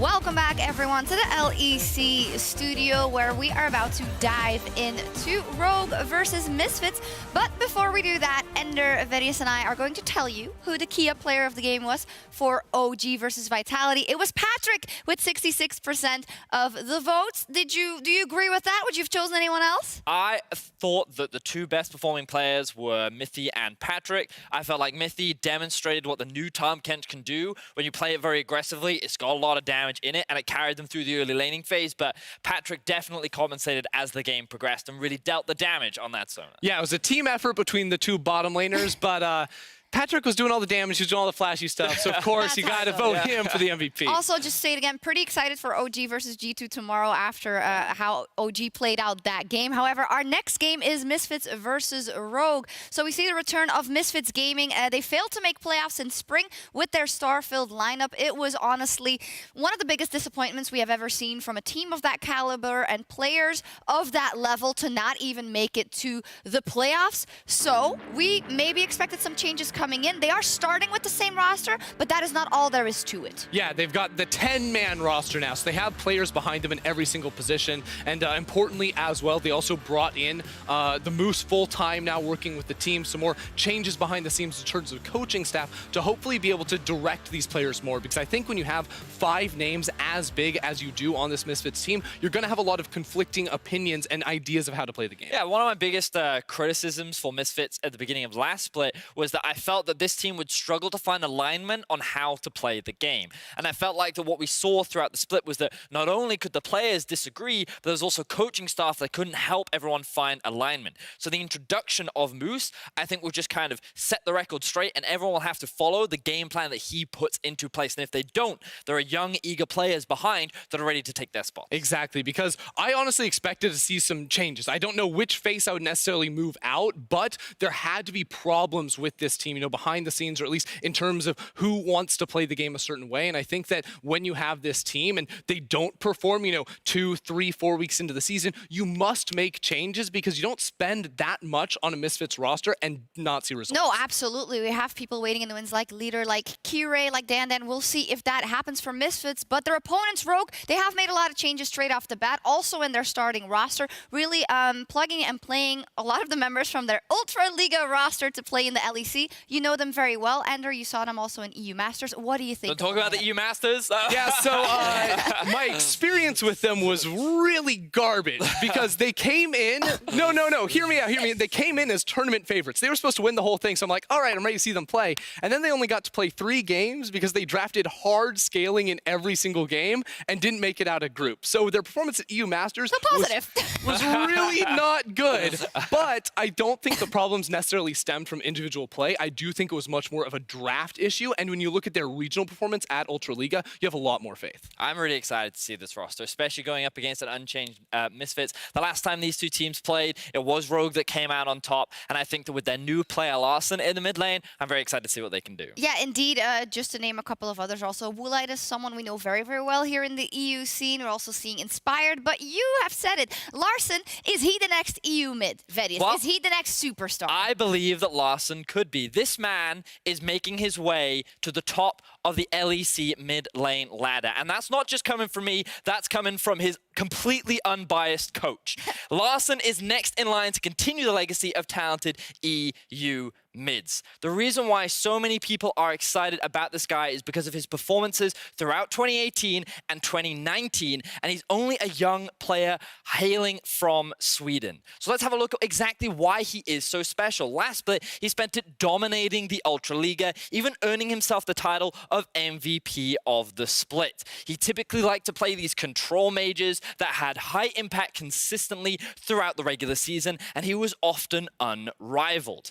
Welcome back, everyone, to the LEC studio, where we are about to dive into Rogue versus Misfits. But before we do that, Ender, Verius, and I are going to tell you who the key player of the game was for OG versus Vitality. It was Patrick with 66% of the votes. Do you agree with that? Would you have chosen anyone else? I thought that the two best performing players were Mithy and Patrick. I felt like Mithy demonstrated what the new Tom Kent can do. When you play it very aggressively, it's got a lot of damage in it, and it carried them through the early laning phase, but Patrick definitely compensated as the game progressed and really dealt the damage on that Sona. Yeah, it was a team effort between the two bottom laners, but Patrick was doing all the damage, he was doing all the flashy stuff, so of course you got to vote him for the MVP. Also, just say it again, pretty excited for OG versus G2 tomorrow after how OG played out that game. However, our next game is Misfits versus Rogue. So we see the return of Misfits Gaming. They failed to make playoffs in spring with their star-filled lineup. It was honestly one of the biggest disappointments we have ever seen from a team of that caliber and players of that level to not even make it to the playoffs. So we maybe expected some changes coming in. They are starting with the same roster, but that is not all there is to it. Yeah, they've got the 10-man roster now, so they have players behind them in every single position. And importantly as well, they also brought in the Moose full-time now working with the team. Some more changes behind the scenes in terms of coaching staff to hopefully be able to direct these players more. Because I think when you have 5 names as big as you do on this Misfits team, you're going to have a lot of conflicting opinions and ideas of how to play the game. Yeah, one of my biggest criticisms for Misfits at the beginning of last split was that I felt that this team would struggle to find alignment on how to play the game. And I felt like that what we saw throughout the split was that not only could the players disagree, but there was also coaching staff that couldn't help everyone find alignment. So the introduction of Moose, I think, will just kind of set the record straight, and everyone will have to follow the game plan that he puts into place. And if they don't, there are young, eager players behind that are ready to take their spot. Exactly, because I honestly expected to see some changes. I don't know which face I would necessarily move out, but there had to be problems with this team, behind the scenes, or at least in terms of who wants to play the game a certain way. And I think that when you have this team and they don't perform, 2, 3, 4 weeks into the season, you must make changes, because you don't spend that much on a Misfits roster and not see results. No, absolutely. We have people waiting in the wings like Leader, like Kirei, like Dan. We'll see if that happens for Misfits. But their opponents, Rogue, they have made a lot of changes straight off the bat, also in their starting roster, really plugging and playing a lot of the members from their Ultra Liga roster to play in the LEC. You know them very well. Ender, you saw them also in EU Masters. What do you think? Don't talk about the EU Masters. Yeah, so my experience with them was really garbage, because they came in... No, hear me out. They came in as tournament favorites. They were supposed to win the whole thing, so I'm like, all right, I'm ready to see them play. And then they only got to play 3 games because they drafted hard scaling in every single game and didn't make it out of group. So their performance at EU Masters was really not good. But I don't think the problems necessarily stemmed from individual play. I do think it was much more of a draft issue, and when you look at their regional performance at Ultra Liga, you have a lot more faith. I'm really excited to see this roster, especially going up against an unchanged Misfits. The last time these two teams played, it was Rogue that came out on top, and I think that with their new player Larson in the mid lane, I'm very excited to see what they can do. Yeah, indeed. Just to name a couple of others also, Woolite is someone we know very, very well here in the EU scene. We're also seeing Inspired, but you have said it. Larson, is he the next EU mid, Verius? Well, is he the next superstar? I believe that Larson could be. This man is making his way to the top of the LEC mid lane ladder. And that's not just coming from me, that's coming from his completely unbiased coach. Larson is next in line to continue the legacy of talented EU mids. The reason why so many people are excited about this guy is because of his performances throughout 2018 and 2019, and he's only a young player hailing from Sweden. So let's have a look at exactly why he is so special. Last split, he spent it dominating the Ultra Liga, even earning himself the title of MVP of the split. He typically liked to play these control mages that had high impact consistently throughout the regular season, and he was often unrivaled.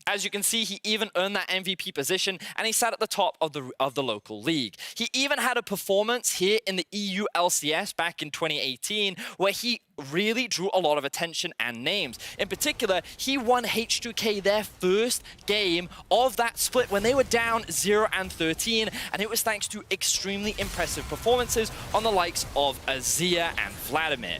As you can see, he even earned that MVP position, and he sat at the top of the local league. He even had a performance here in the EU LCS back in 2018, where he really drew a lot of attention and names. In particular, he won H2K their first game of that split when they were down 0-13, and it was thanks to extremely impressive performances on the likes of Azir and Vladimir.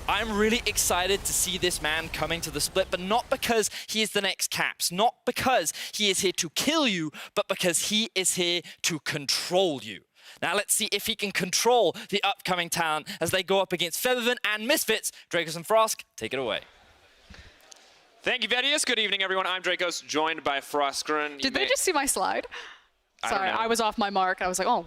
I'm really excited to see this man coming to the split, but not because he is the next Caps, not because he is here to kill you, but because he is here to control you. Now let's see if he can control the upcoming talent as they go up against Featherman and Misfits. Dracos and Frosk, take it away. Thank you, Vedius. Good evening, everyone. I'm Dracos, joined by Froskeren. Did they just see my slide? Sorry, I was off my mark. I was like, oh,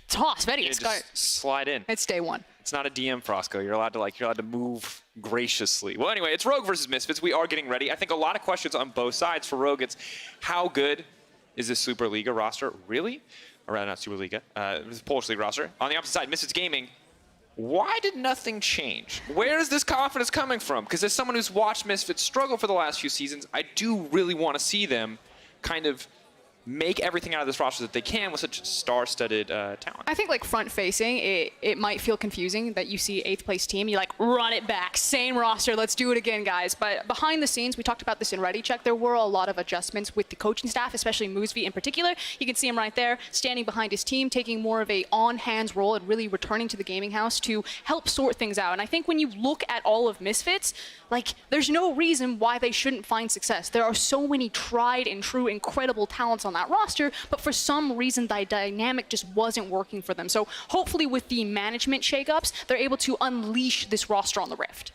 toss, Vedius. Just slide in. It's day one. It's not a DM, Frosco. You're allowed to move graciously. Well, anyway, it's Rogue versus Misfits. We are getting ready. I think a lot of questions on both sides. For Rogue, it's how good is this Superliga roster really? Or rather, not Superliga. This Polish League roster. On the opposite side, Misfits Gaming. Why did nothing change? Where is this confidence coming from? Because as someone who's watched Misfits struggle for the last few seasons, I do really want to see them kind of make everything out of this roster that they can with such star-studded talent. I think like front-facing, it might feel confusing that you see 8th place team, you like run it back, same roster, let's do it again, guys. But behind the scenes, we talked about this in Ready Check, there were a lot of adjustments with the coaching staff, especially Moosvi in particular. You can see him right there, standing behind his team, taking more of a on-hands role and really returning to the gaming house to help sort things out. And I think when you look at all of Misfits, like, there's no reason why they shouldn't find success. There are so many tried and true, incredible talents on that roster, but for some reason, the dynamic just wasn't working for them. So hopefully with the management shakeups, they're able to unleash this roster on the Rift.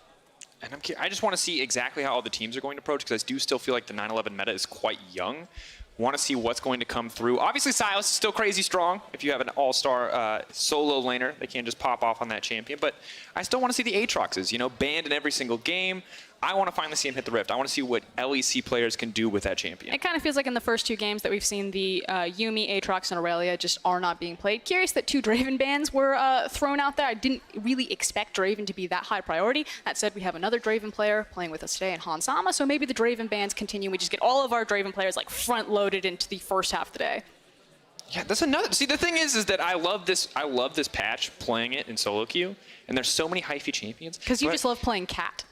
And I just want to see exactly how all the teams are going to approach, because I do still feel like the 9/11 meta is quite young. Want to see what's going to come through. Obviously, Silas is still crazy strong. If you have an all-star solo laner, they can't just pop off on that champion. But I still want to see the Aatroxes, you know, banned in every single game. I want to finally see him hit the Rift. I want to see what LEC players can do with that champion. It kind of feels like in the first 2 games that we've seen the Yuumi, Aatrox, and Aurelia just are not being played. Curious that 2 Draven bans were thrown out there. I didn't really expect Draven to be that high priority. That said, we have another Draven player playing with us today in Hansama, so maybe the Draven bans continue. We just get all of our Draven players like front-loaded into the first half of the day. Yeah, that's another. See, the thing is that I love this patch, playing it in solo queue, and there's so many hyphy champions. Because you just love playing Cat.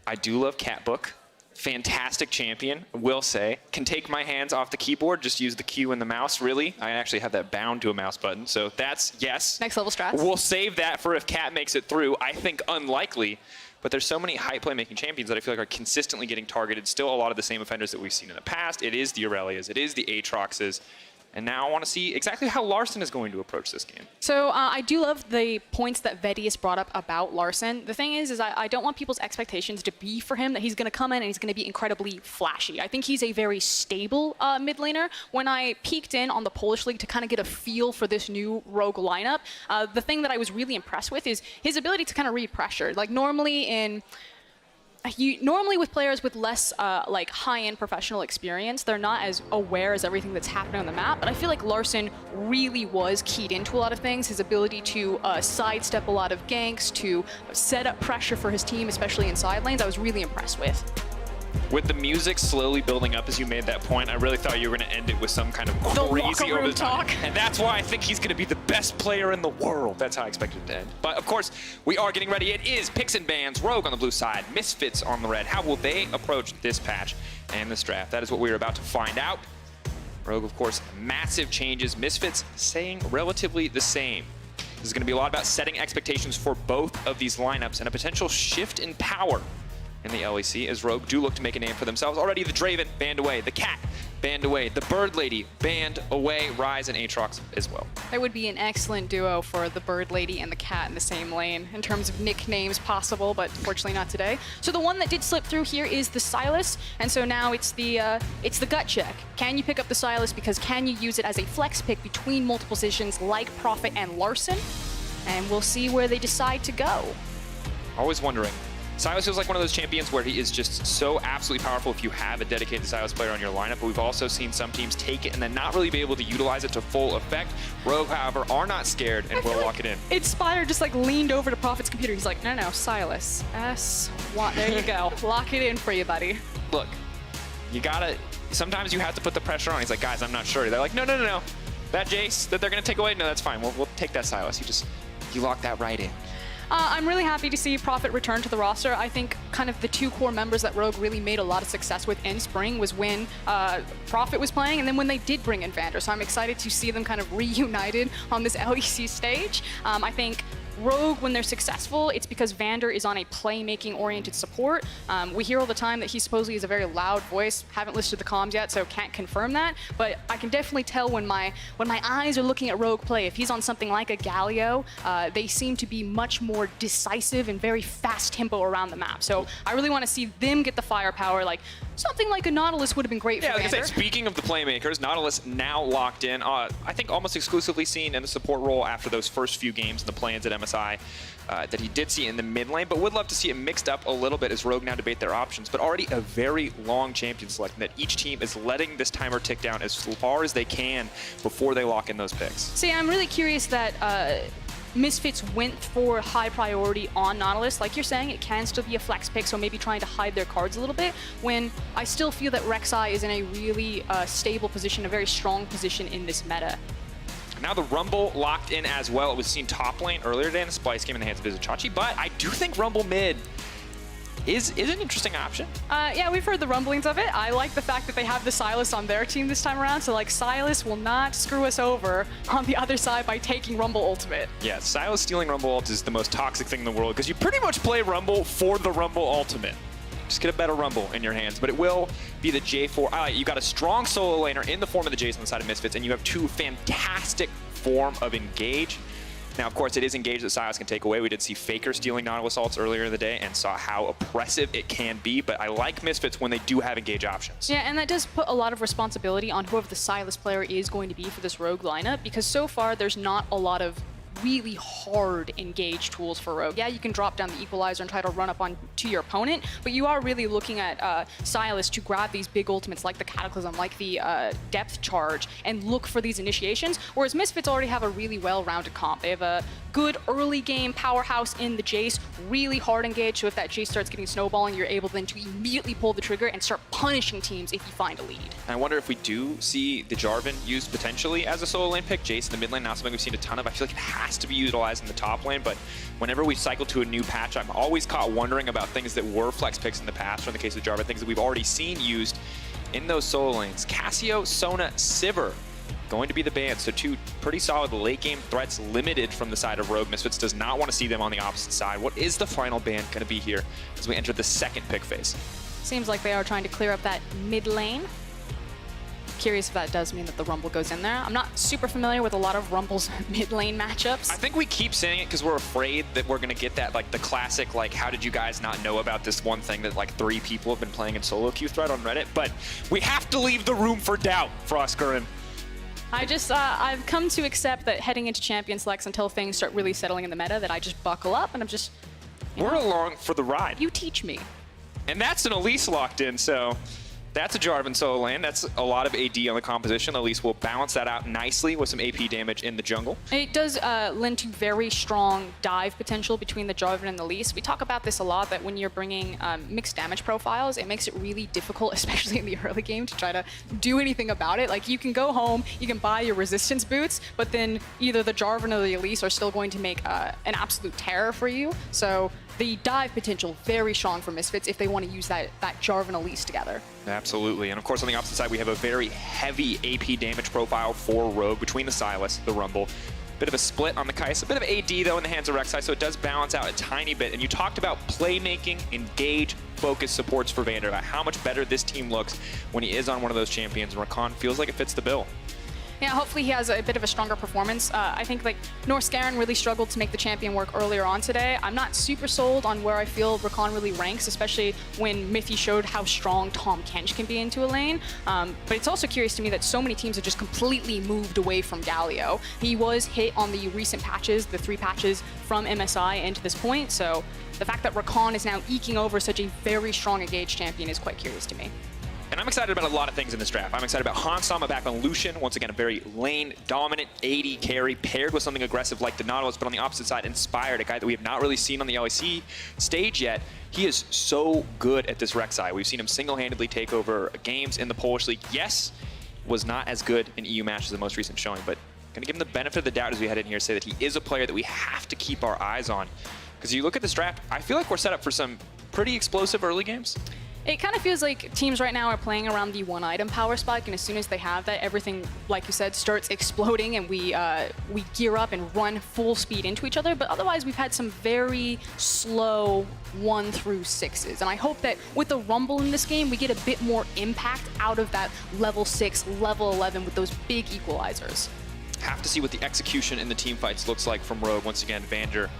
I do love Catbook. Fantastic champion, will say. Can take my hands off the keyboard, just use the Q and the mouse, really. I actually have that bound to a mouse button, so that's, yes. Next level strats. We'll save that for if Cat makes it through. I think unlikely, but there's so many high playmaking champions that I feel like are consistently getting targeted. Still a lot of the same offenders that we've seen in the past. It is the Aurelias, it is the Aatroxes. And now I want to see exactly how Larson is going to approach this game. So I do love the points that Vedius brought up about Larson. The thing is I don't want people's expectations to be for him that he's going to come in and he's going to be incredibly flashy. I think he's a very stable mid laner. When I peeked in on the Polish League to kind of get a feel for this new Rogue lineup, the thing that I was really impressed with is his ability to kind of read pressure. Like normally with players with less like high-end professional experience, they're not as aware as everything that's happening on the map. But I feel like Larson really was keyed into a lot of things. His ability to sidestep a lot of ganks, to set up pressure for his team, especially in side lanes, I was really impressed with. With the music slowly building up as you made that point, I really thought you were going to end it with some kind of crazy over the top. And that's why I think he's going to be the best player in the world. That's how I expected it to end. But of course, we are getting ready. It is Picks and Bans, Rogue on the blue side, Misfits on the red. How will they approach this patch and this draft? That is what we're about to find out. Rogue, of course, massive changes. Misfits staying relatively the same. This is going to be a lot about setting expectations for both of these lineups and a potential shift in power in the LEC, as Rogue do look to make a name for themselves. Already the Draven banned away, the Cat banned away, the Bird Lady banned away, Rise and Aatrox as well. That would be an excellent duo for the Bird Lady and the Cat in the same lane in terms of nicknames possible, but fortunately not today. So the one that did slip through here is the Silas, and so now it's the gut check. Can you pick up the Silas, because can you use it as a flex pick between multiple positions like Prophet and Larson? And we'll see where they decide to go. Always wondering. Silas feels like one of those champions where he is just so absolutely powerful if you have a dedicated Silas player on your lineup, but we've also seen some teams take it and then not really be able to utilize it to full effect. Rogue, however, are not scared and will lock it in. Inspire just like leaned over to Prophet's computer. He's like, no, Silas. There you go. Lock it in for you, buddy. Look, you gotta, sometimes you have to put the pressure on. He's like, guys, I'm not sure. They're like, no. That Jace that they're gonna take away, no, that's fine. We'll take that Silas. You lock that right in. I'm really happy to see Prophet return to the roster. I think kind of the 2 core members that Rogue really made a lot of success with in spring was when Prophet was playing and then when they did bring in Vander. So I'm excited to see them kind of reunited on this LEC stage. I think Rogue, when they're successful, it's because Vander is on a playmaking-oriented support. We hear all the time that he supposedly is a very loud voice. Haven't listened to the comms yet, so can't confirm that. But I can definitely tell when my eyes are looking at Rogue play, if he's on something like a Galio, they seem to be much more decisive and very fast tempo around the map. So I really want to see them get the firepower. Like something like a Nautilus would have been great for Yeah, I was Vander. gonna say, speaking of the playmakers, Nautilus now locked in. I think almost exclusively seen in the support role after those first few games in the play-ins at MSI that he did see in the mid lane, but would love to see it mixed up a little bit as Rogue now debate their options. But already a very long champion select that each team is letting this timer tick down as far as they can before they lock in those picks. See, I'm really curious that Misfits went for high priority on Nautilus. Like you're saying, it can still be a flex pick, so maybe trying to hide their cards a little bit, when I still feel that Rek'Sai is in a really stable position, a very strong position in this meta. Now the Rumble locked in as well. It was seen top lane earlier today in the Splice game in the hands of Vizichachi, but I do think Rumble mid is an interesting option. Yeah, we've heard the rumblings of it. I like the fact that they have the Sylas on their team this time around, so like Sylas will not screw us over on the other side by taking Rumble ultimate. Yeah, Sylas stealing Rumble ult is the most toxic thing in the world because you pretty much play Rumble for the Rumble ultimate. Just get a better Rumble in your hands, but it will be the J4. You got a strong solo laner in the form of the Jace on the side of Misfits, and you have two fantastic form of Engage. Now, of course, it is Engage that Sylas can take away. We did see Faker stealing Nautilus ults earlier in the day and saw how oppressive it can be, but I like Misfits when they do have Engage options. Yeah, and that does put a lot of responsibility on whoever the Sylas player is going to be for this Rogue lineup, because so far there's not a lot of really hard engage tools for Rogue. Yeah, you can drop down the equalizer and try to run up on to your opponent, but you are really looking at Sylas to grab these big ultimates like the Cataclysm, like the Depth Charge, and look for these initiations, whereas Misfits already have a really well-rounded comp. They have a good early game powerhouse in the Jace, really hard engage, so if that Jace starts getting snowballing, you're able then to immediately pull the trigger and start punishing teams if you find a lead. I wonder if we do see the Jarvan used potentially as a solo lane pick. Jace in the mid lane, not something we've seen a ton of. I feel like it has to be utilized in the top lane, but whenever we cycle to a new patch, I'm always caught wondering about things that were flex picks in the past, or in the case of Jarvan, things that we've already seen used in those solo lanes. Cassio, Sona, Sivir going to be the ban, so two pretty solid late game threats limited from the side of Rogue. Misfits does not want to see them on the opposite side. What is the final ban going to be here as we enter the second pick phase? Seems like they are trying to clear up that mid lane. Curious if that does mean that the Rumble goes in there. I'm not super familiar with a lot of Rumble's mid lane matchups. I think we keep saying it because we're afraid that we're going to get that, like the classic, like, how did you guys not know about this one thing that like 3 people have been playing in solo queue thread on Reddit? But we have to leave the room for doubt, Frostgurren. I've come to accept that heading into champion selects until things start really settling in the meta, that I just buckle up and I'm just, We're along for the ride. you teach me. And that's an Elise locked in, so that's a Jarvan solo lane. That's a lot of AD on the composition. Elise will balance that out nicely with some AP damage in the jungle. It does lend to very strong dive potential between the Jarvan and the Elise. We talk about this a lot, that when you're bringing mixed damage profiles, it makes it really difficult, especially in the early game, to try to do anything about it. Like, you can go home, you can buy your resistance boots, but then either the Jarvan or the Elise are still going to make an absolute terror for you. So the dive potential, very strong for Misfits if they want to use that Jarvan Elise together. Absolutely. And of course, on the opposite side, we have a very heavy AP damage profile for Rogue between the Sylas, the Rumble. Bit of a split on the Kai'Sa, a bit of AD though in the hands of Rek'Sai, so it does balance out a tiny bit. And you talked about playmaking, engage, focus supports for Vander, about how much better this team looks when he is on one of those champions. And Rakan feels like it fits the bill. Yeah, hopefully he has a bit of a stronger performance. I think like Norse Garen really struggled to make the champion work earlier on today. I'm not super sold on where I feel Rakan really ranks, especially when Mithy showed how strong Tahm Kench can be into a lane. But it's also curious to me that so many teams have just completely moved away from Galio. He was hit on the recent patches, the 3 patches from MSI into this point, so the fact that Rakan is now eking over such a very strong engaged champion is quite curious to me. And I'm excited about a lot of things in this draft. I'm excited about Hansama back on Lucian. Once again, a very lane-dominant AD carry paired with something aggressive like the Nautilus, but on the opposite side, Inspired, a guy that we have not really seen on the LEC stage yet. He is so good at this Rek'Sai. We've seen him single-handedly take over games in the Polish League. Yes, was not as good in EU matches the most recent showing, but going to give him the benefit of the doubt as we head in here, say that he is a player that we have to keep our eyes on. Because you look at this draft, I feel like we're set up for some pretty explosive early games. It kind of feels like teams right now are playing around the one item power spike, and as soon as they have that, everything, like you said, starts exploding, and we gear up and run full speed into each other. But otherwise, we've had some very slow 1 through 6s, and I hope that with the Rumble in this game, we get a bit more impact out of that level 6, level 11 with those big equalizers. Have to see what the execution in the team fights looks like from Rogue. Once again, Vander,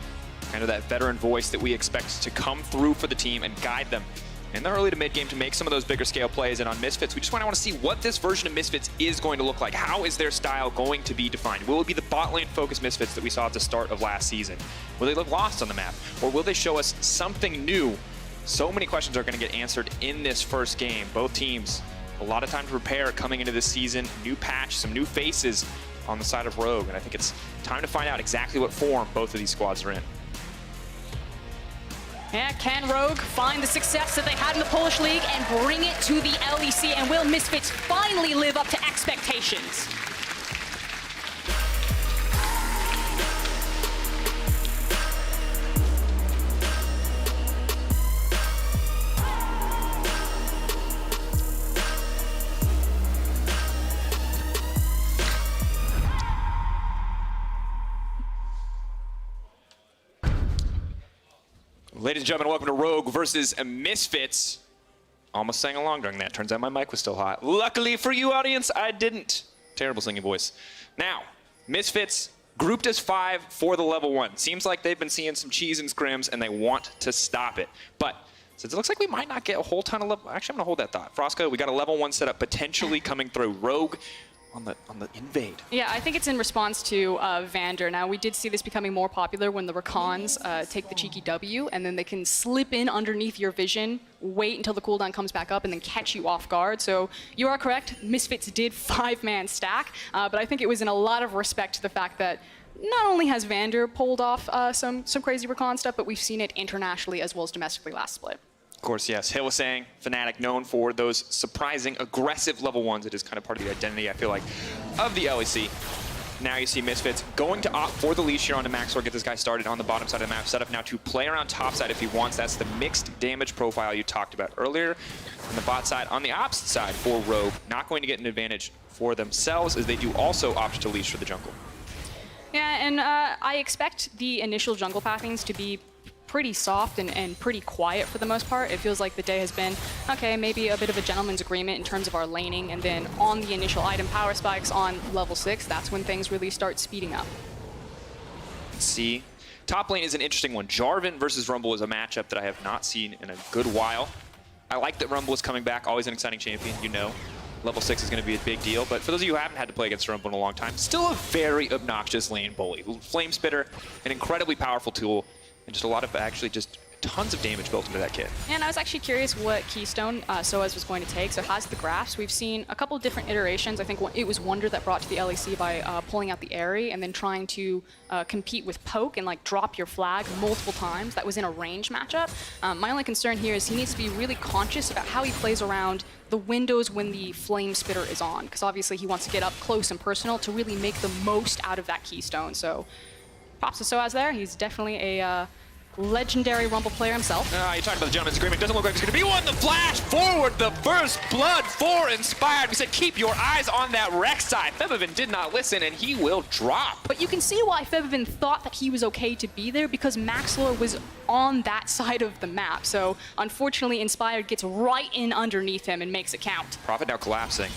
kind of that veteran voice that we expect to come through for the team and guide them in the early to mid game to make some of those bigger scale plays. And on Misfits, we just want to see what this version of Misfits is going to look like. How is their style going to be defined? Will it be the bot lane focused Misfits that we saw at the start of last season? Will they look lost on the map? Or will they show us something new? So many questions are going to get answered in this first game. Both teams, a lot of time to prepare coming into this season. New patch, some new faces on the side of Rogue. And I think it's time to find out exactly what form both of these squads are in. Yeah, can Rogue find the success that they had in the Polish League and bring it to the LEC? And will Misfits finally live up to expectations? Ladies and gentlemen, welcome to Rogue versus Misfits. Almost sang along during that. Turns out my mic was still hot. Luckily for you, audience, I didn't. Terrible singing voice. Now, Misfits grouped as 5 for the level 1. Seems like they've been seeing some cheese and scrims, and they want to stop it. But since it looks like we might not get a whole ton of level... Actually, I'm going to hold that thought. Frosco, we got a level 1 setup potentially coming through. Rogue on the invade. Yeah, I think it's in response to Vander. Now, we did see this becoming more popular when the Rakans take the cheeky W, and then they can slip in underneath your vision, wait until the cooldown comes back up, and then catch you off guard. So you are correct, Misfits did 5-man stack, but I think it was in a lot of respect to the fact that not only has Vander pulled off some crazy Rakan stuff, but we've seen it internationally as well as domestically last split. Of course, yes. Hill was saying, Fnatic known for those surprising, aggressive level 1s. It is kind of part of the identity, I feel like, of the LEC. Now you see Misfits going to opt for the leash here onto Maxor, get this guy started on the bottom side of the map, set up now to play around top side if he wants. That's the mixed damage profile you talked about earlier. On the bot side, on the opposite side for Rogue, not going to get an advantage for themselves as they do also opt to leash for the jungle. Yeah, and I expect the initial jungle pathings to be pretty soft and pretty quiet for the most part. It feels like the day has been, okay, maybe a bit of a gentleman's agreement in terms of our laning, and then on the initial item power spikes on level 6, that's when things really start speeding up. Let's see. Top lane is an interesting one. Jarvan versus Rumble is a matchup that I have not seen in a good while. I like that Rumble is coming back, always an exciting champion, you know. Level 6 is going to be a big deal, but for those of you who haven't had to play against Rumble in a long time, still a very obnoxious lane bully. Flame Spitter, an incredibly powerful tool, and just a lot of actually just tons of damage built into that kit. And I was actually curious what Keystone Soaz was going to take. So it has the graphs. We've seen a couple of different iterations. I think it was Wonder that brought to the LEC by pulling out the Airy and then trying to compete with Poke and like drop your flag multiple times. That was in a range matchup. My only concern here is he needs to be really conscious about how he plays around the windows when the Flame Spitter is on, because obviously he wants to get up close and personal to really make the most out of that Keystone. So props to Soaz there. He's definitely a legendary Rumble player himself. You talked about the gentleman's agreement. Doesn't look like it's going to be one. The flash forward, the first blood for Inspired. We said keep your eyes on that Rek'Sai. Febiven did not listen, and he will drop. But you can see why Febiven thought that he was okay to be there, because Maxlor was on that side of the map. So unfortunately, Inspired gets right in underneath him and makes it count. Prophet now collapsing.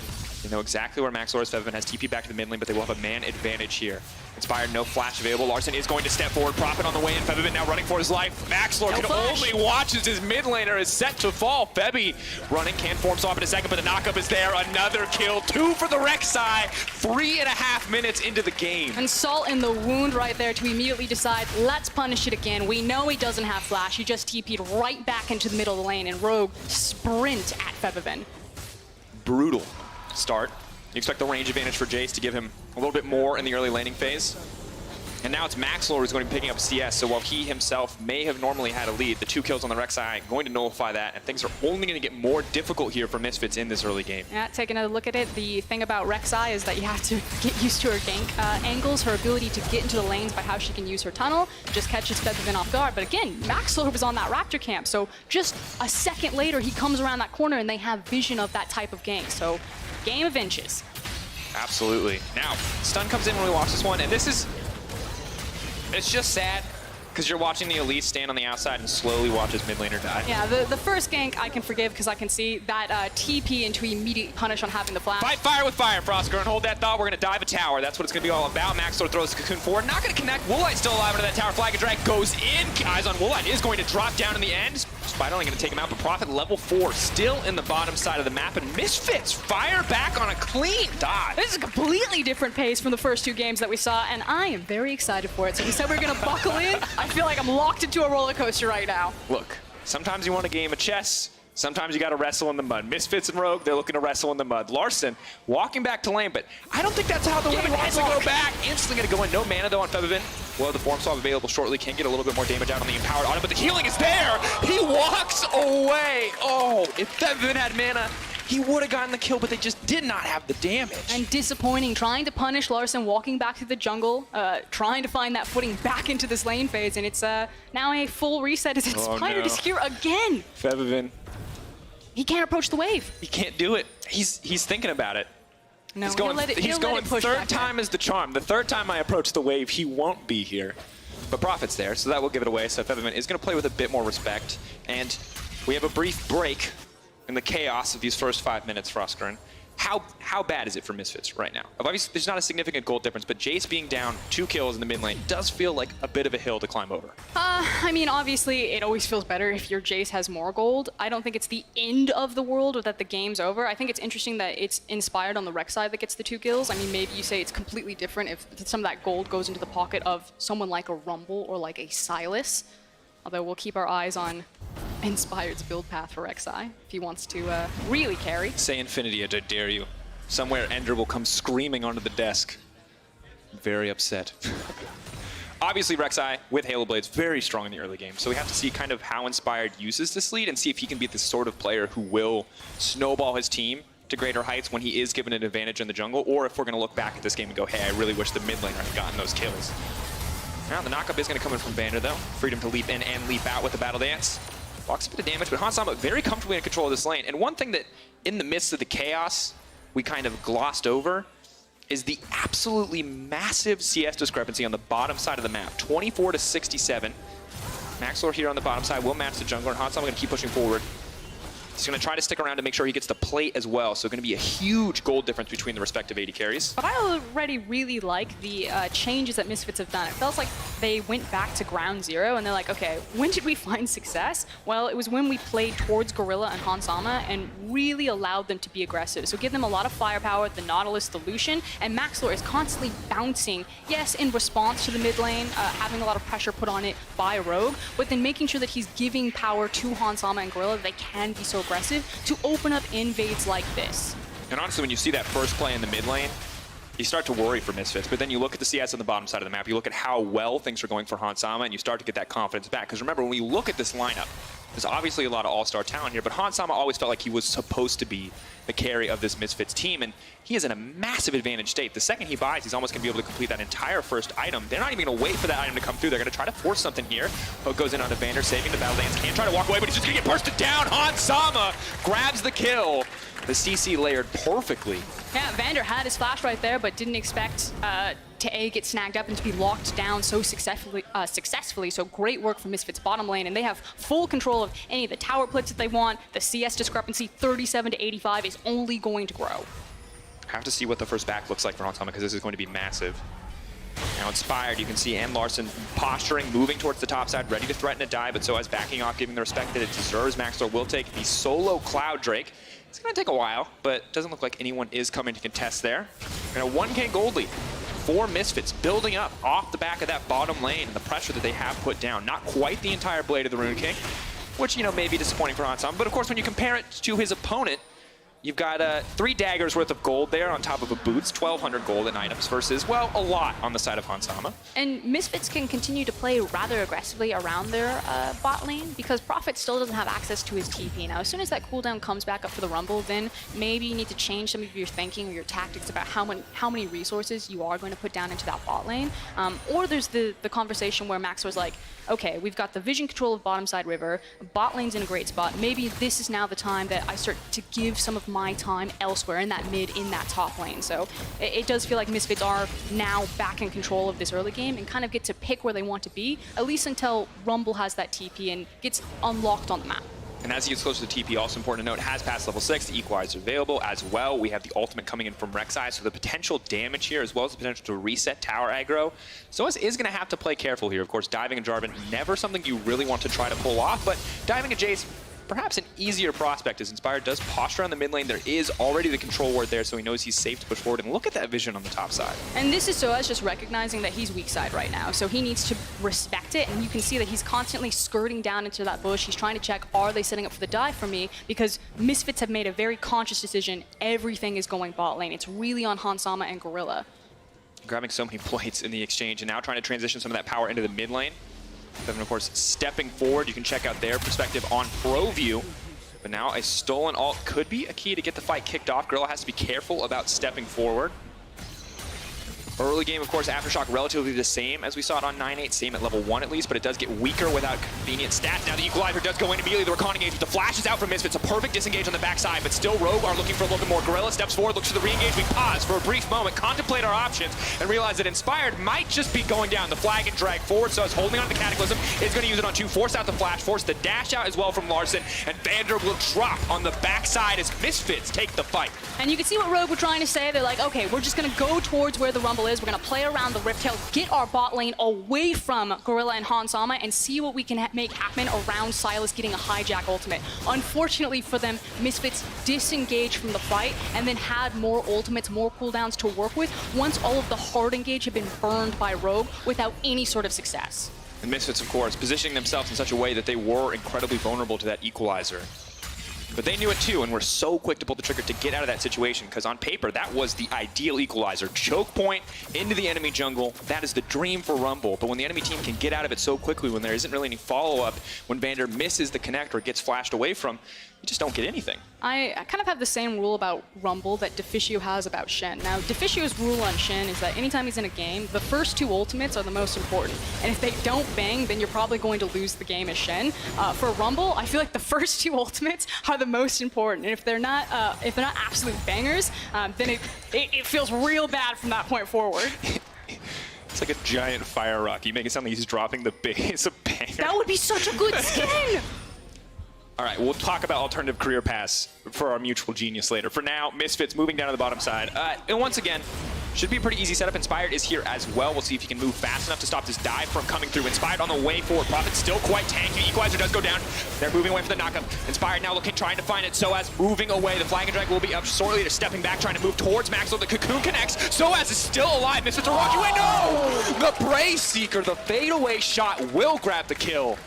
They know exactly where Maxlor is. Febiven has TP back to the mid lane, but they will have a man advantage here. Inspired, no flash available. Larson is going to step forward. Prophet on the way in. Febiven now running for his life. Maxlor can only watch as his mid laner is set to fall. Febby running, can form swap in a second, but the knockup is there. Another kill. 2 for the Rek'Sai. 3.5 minutes into the game. And salt in the wound right there to immediately decide, let's punish it again. We know he doesn't have flash. He just TP'd right back into the middle of the lane, and Rogue sprint at Febiven. Brutal start. You expect the range advantage for Jace to give him a little bit more in the early laning phase. And now it's Maxlor who's going to be picking up CS, so while he himself may have normally had a lead, the 2 kills on the Rek'Sai going to nullify that, and things are only going to get more difficult here for Misfits in this early game. Yeah, taking a look at it, the thing about Rek'Sai is that you have to get used to her gank angles, her ability to get into the lanes by how she can use her tunnel, just catches Feathervin off guard. But again, Maxlor was on that Raptor camp, so just a second later, he comes around that corner and they have vision of that type of gank. So, game of inches. Absolutely. Now, stun comes in when we watch this one, and this is... It's just sad, because you're watching the Elise stand on the outside and slowly watch his mid laner die. Yeah, the first gank I can forgive because I can see that TP into immediate punish on having the flash. Fight fire with fire, Frostgirl, and hold that thought. We're going to dive a tower. That's what it's going to be all about. Maxlor throws the cocoon forward. Not going to connect. Woolite still alive under that tower. Flag and Drag goes in. Eyes on Woolite is going to drop down in the end. Spider only going to take him out, but Prophet level 4 still in the bottom side of the map, and Misfits fire back on a clean dive. This is a completely different pace from the first 2 games that we saw, and I am very excited for it. So we said we were going to buckle in. I feel like I'm locked into a roller coaster right now. Look, sometimes you want a game of chess. Sometimes you got to wrestle in the mud. Misfits and Rogue, they're looking to wrestle in the mud. Larson walking back to lane, but I don't think that's how the Women wants to go back. Instantly going to go in. No mana, though, on Feathervin. Well, the form swap available shortly. Can get a little bit more damage out on the empowered auto, but the healing is there. He walks away. Oh, if Feathervin had mana, he would have gotten the kill, but they just did not have the damage. And disappointing, trying to punish Larson, walking back to the jungle, trying to find that footing back into this lane phase, and it's now a full reset as Inspired is here again. Feathervin. He can't approach the wave. He can't do it. He's thinking about it. No, he's going, he's going third time is the charm. The third time I approach the wave, he won't be here. But Prophet's there, so that will give it away. So Feathervin is going to play with a bit more respect. And we have a brief break in the chaos of these first 5 minutes, Frostgren. How bad is it for Misfits right now? Obviously, there's not a significant goal difference, but Jace being down 2 kills in the mid lane does feel like a bit of a hill to climb over. I mean, obviously, it always feels better if your Jace has more gold. I don't think it's the end of the world or that the game's over. I think it's interesting that it's Inspired on the Rex side that gets the 2 kills. I mean, maybe you say it's completely different if some of that gold goes into the pocket of someone like a Rumble or like a Silas. Although we'll keep our eyes on Inspired's build path for Rek'Sai if he wants to really carry. Say Infinity, I dare you. Somewhere Ender will come screaming onto the desk. Very upset. Obviously Rek'Sai with Halo Blades very strong in the early game, so we have to see kind of how Inspired uses this lead and see if he can be the sort of player who will snowball his team to greater heights when he is given an advantage in the jungle, or if we're going to look back at this game and go, hey, I really wish the mid laner had gotten those kills. Now the knockup is going to come in from Vander though. Freedom to leap in and leap out with the Battle Dance. Walks a bit of damage, but Hansama very comfortably in control of this lane. And one thing that in the midst of the chaos we kind of glossed over is the absolutely massive CS discrepancy on the bottom side of the map. 24 to 67. Maxlor here on the bottom side will match the jungler, and Hansama going to keep pushing forward. He's going to try to stick around to make sure he gets the plate as well, so going to be a huge gold difference between the respective AD carries. But I already really like the changes that Misfits have done. It feels like they went back to ground zero and they're like, okay, when did we find success? Well, it was when we played towards Gorilla and Hansama and really allowed them to be aggressive. So give them a lot of firepower, the Nautilus, the Lucian, and Maxlor is constantly bouncing, yes, in response to the mid lane, having a lot of pressure put on it by Rogue, but then making sure that he's giving power to Hansama and Gorilla that they can be so aggressive to open up invades like this. And honestly, when you see that first play in the mid lane, you start to worry for Misfits, but then you look at the CS on the bottom side of the map, you look at how well things are going for Hansama, and you start to get that confidence back. Because remember, when we look at this lineup, there's obviously a lot of all-star talent here, but Hansama always felt like he was supposed to be the carry of this Misfits team, and he is in a massive advantage state. The second he buys, he's almost going to be able to complete that entire first item. They're not even going to wait for that item to come through. They're going to try to force something here. Poke goes in onto Vander, saving the Battle Dance. Can't try to walk away, but he's just going to get bursted down. Hansama grabs the kill. The CC layered perfectly. Yeah, Vander had his flash right there, but didn't expect to get snagged up and to be locked down so successfully. So great work from Misfits bottom lane, and they have full control of any of the tower plates that they want. The CS discrepancy, 37 to 85, is only going to grow. Have to see what the first back looks like for Hansama, because this is going to be massive. Now Inspired, you can see, and Larson posturing, moving towards the top side, ready to threaten a dive, but so as backing off, giving the respect that it deserves. Maxlor will take the solo Cloud Drake. It's going to take a while, but doesn't look like anyone is coming to contest there. And a 1K gold lead for Misfits, building up off the back of that bottom lane and the pressure that they have put down. Not quite the entire Blade of the Rune King, which, you know, may be disappointing for Hansama, but of course when you compare it to his opponent, You've got 3 daggers worth of gold there on top of a boots, 1,200 gold in items versus, well, a lot on the side of Hansama. And Misfits can continue to play rather aggressively around their bot lane because Prophet still doesn't have access to his TP. Now, as soon as that cooldown comes back up for the Rumble, then maybe you need to change some of your thinking or your tactics about how many resources you are going to put down into that bot lane. Or there's the conversation where Max was like, okay, we've got the vision control of bottom side river, bot lane's in a great spot. Maybe this is now the time that I start to give some of my time elsewhere in that mid, in that top lane. So it does feel like Misfits are now back in control of this early game and kind of get to pick where they want to be, at least until Rumble has that TP and gets unlocked on the map. And as he gets closer to TP, also important to note, has passed level 6, the equalizer available as well. We have the ultimate coming in from Rek'Sai, so the potential damage here, as well as the potential to reset tower aggro. Soaz is going to have to play careful here. Of course, diving a Jarvan, never something you really want to try to pull off, but diving a Jace, perhaps an easier prospect as Inspired does posture on the mid lane. There is already the control ward there, so he knows he's safe to push forward. And look at that vision on the top side. And this is Soaz just recognizing that he's weak side right now, so he needs to respect it, and you can see that he's constantly skirting down into that bush. He's trying to check, are they setting up for the dive for me? Because Misfits have made a very conscious decision. Everything is going bot lane. It's really on Hansama and Gorilla. Grabbing so many plates in the exchange and now trying to transition some of that power into the mid lane. Then, of course, stepping forward. You can check out their perspective on Pro View. But now a stolen ult could be a key to get the fight kicked off. Gorilla has to be careful about stepping forward. Early game, of course, Aftershock relatively the same as we saw it on 9-8, same at level 1 at least, but it does get weaker without convenient stats. Now the Equalizer does go in immediately, the Rakan engage, but the flash is out from Misfits, a perfect disengage on the backside, but still Rogue are looking for a little bit more. Gorilla steps forward, looks for the re-engage, we pause for a brief moment, contemplate our options, and realize that Inspired might just be going down. The flag and drag forward, so it's holding on to the Cataclysm, is going to use it on 2, force out the flash, force the dash out as well from Larson, and Vander will drop on the backside as Misfits take the fight. And you can see what Rogue were trying to say. They're like, okay, we're just going to go towards where the Rumble is, we're going to play around the Rift Tail, get our bot lane away from Gorilla and Hansama, and see what we can make happen around Sylas getting a hijack ultimate. Unfortunately for them, Misfits disengaged from the fight and then had more ultimates, more cooldowns to work with once all of the hard engage had been burned by Rogue without any sort of success. And Misfits, of course, positioning themselves in such a way that they were incredibly vulnerable to that Equalizer. But they knew it too, and were so quick to pull the trigger to get out of that situation, because on paper, that was the ideal Equalizer. Choke point into the enemy jungle, that is the dream for Rumble. But when the enemy team can get out of it so quickly, when there isn't really any follow-up, when Vander misses the connect or gets flashed away from, you just don't get anything. I kind of have the same rule about Rumble that Deficio has about Shen. Now, Deficio's rule on Shen is that anytime he's in a game, the first 2 ultimates are the most important. And if they don't bang, then you're probably going to lose the game as Shen. For Rumble, I feel like the first 2 ultimates are the most important. And if they're not absolute bangers, then it feels real bad from that point forward. It's like a giant fire rock. You make it sound like he's dropping the base of banger. That would be such a good skin! All right, we'll talk about alternative career paths for our mutual genius later. For now, Misfits moving down to the bottom side. And once again, should be a pretty easy setup. Inspired is here as well. We'll see if he can move fast enough to stop this dive from coming through. Inspired on the way forward. Prophet still quite tanky. Equalizer does go down. They're moving away from the knockup. Inspired now looking, trying to find it. Soaz moving away. The flag and drag will be up shortly. They're stepping back, trying to move towards Maxwell. The cocoon connects. Soaz is still alive. Misfits are walking away. No! The Brave Seeker, the fadeaway shot will grab the kill.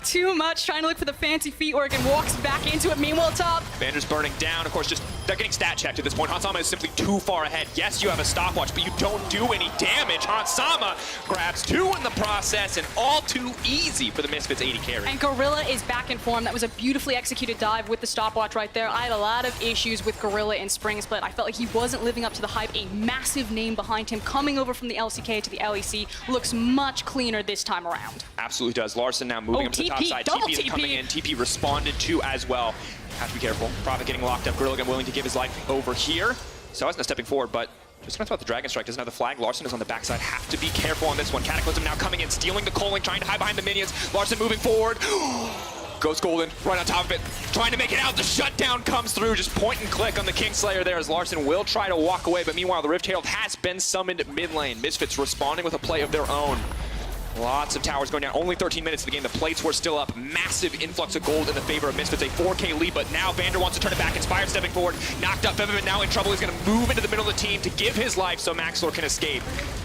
Too much, trying to look for the fancy feet work and walks back into it. Meanwhile, top. Vander's burning down. Of course, they're getting stat checked at this point. Hansama is simply too far ahead. Yes, you have a stopwatch, but you don't do any damage. Hansama grabs 2 in the process, and all too easy for the Misfits 80 carry. And Gorilla is back in form. That was a beautifully executed dive with the stopwatch right there. I had a lot of issues with Gorilla in Spring Split. I felt like he wasn't living up to the hype. A massive name behind him coming over from the LCK to the LEC looks much cleaner this time around. Absolutely does. Larson now moving up to the top side. TP is coming in. TP responded to as well. Have to be careful. Prophet getting locked up. Gorilla willing to give his life over here. So it's not stepping forward, but just gonna throw out the Dragon Strike. Doesn't have the flag. Larson is on the backside. Have to be careful on this one. Cataclysm now coming in, stealing the culling, trying to hide behind the minions. Larson moving forward. Goes Golden, right on top of it, trying to make it out. The shutdown comes through, just point and click on the Kingslayer there as Larson will try to walk away, but meanwhile the Rift Herald has been summoned mid lane. Misfits responding with a play of their own. Lots of towers going down. Only 13 minutes of the game. The plates were still up. Massive influx of gold in the favor of Misfits. A 4K lead, but now Vander wants to turn it back. Inspired stepping forward. Knocked up. Featherman now in trouble. He's going to move into the middle of the team to give his life so Maxlor can escape.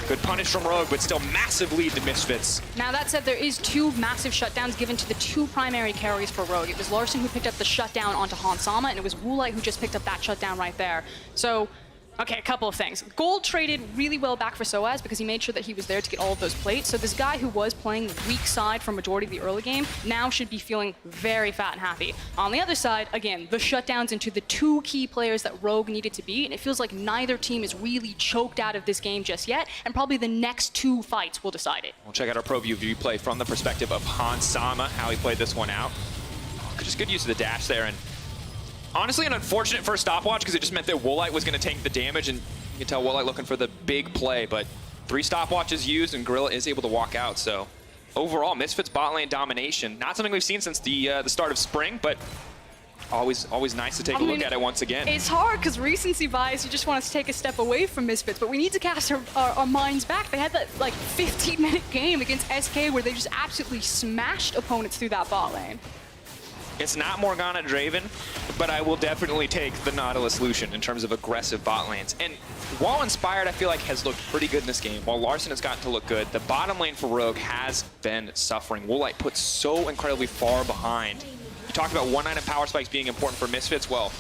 Good punish from Rogue, but still massive lead to Misfits. Now that said, there is 2 massive shutdowns given to the 2 primary carries for Rogue. It was Larson who picked up the shutdown onto Hansama, and it was Woolite who just picked up that shutdown right there. So, okay, a couple of things. Gold traded really well back for Soaz because he made sure that he was there to get all of those plates. So this guy who was playing weak side for majority of the early game now should be feeling very fat and happy. On the other side, again, the shutdowns into the 2 key players that Rogue needed to beat, and it feels like neither team is really choked out of this game just yet, and probably the next 2 fights will decide it. We'll check out our pro view replay from the perspective of Hansama, how he played this one out. Just good use of the dash there, and honestly, an unfortunate first stopwatch because it just meant that Woolite was going to tank the damage, and you can tell Woolite looking for the big play, but 3 stopwatches used, and Gorilla is able to walk out. So overall, Misfits bot lane domination. Not something we've seen since the start of spring, but always nice to take a look at it once again. It's hard because recency bias, you just want us to take a step away from Misfits, but we need to cast our minds back. They had that like 15-minute game against SK where they just absolutely smashed opponents through that bot lane. It's not Morgana Draven, but I will definitely take the Nautilus Lucian in terms of aggressive bot lanes. And while Inspired, I feel like, has looked pretty good in this game, while Larson has gotten to look good, the bottom lane for Rogue has been suffering. Woolite put so incredibly far behind. You talked about 1 item power spikes being important for Misfits. Well,